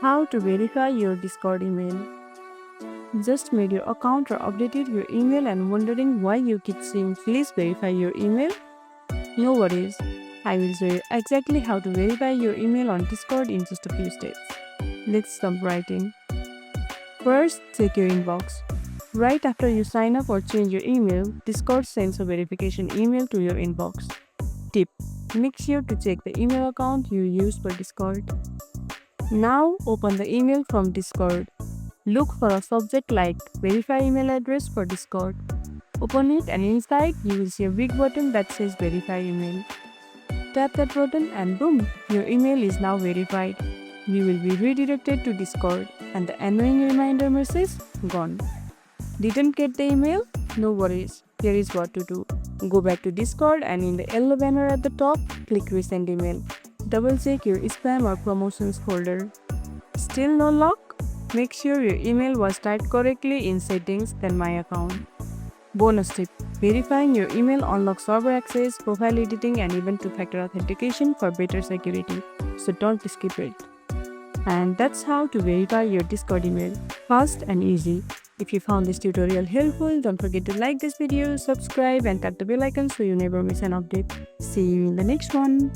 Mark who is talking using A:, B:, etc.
A: How to verify your Discord email. Just made your account or updated your email and wondering why you keep saying please verify your email? No worries. I will show you exactly how to verify your email on Discord in just a few steps. Let's jump right in. First, check your inbox. Right after you sign up or change your email, Discord sends a verification email to your inbox. Tip: make sure to check the email account you use for Discord. Now open the email from Discord. Look for a subject like Verify email address for Discord. Open it and inside you will see a big button that says Verify email. Tap that button and boom, your email is now verified. You will be redirected to Discord and the annoying reminder message gone. Didn't get the email? No worries. Here is what to do. Go back to Discord and in the yellow banner at the top, click Resend email. Double check your spam or promotions folder. Still no luck? Make sure your email was typed correctly in settings then my account. Bonus tip: verifying your email unlocks server access, profile editing, and even two-factor authentication for better security. So don't skip it. And that's how to verify your Discord email. Fast and easy. If you found this tutorial helpful, don't forget to like this video, subscribe, and tap the bell icon so you never miss an update. See you in the next one.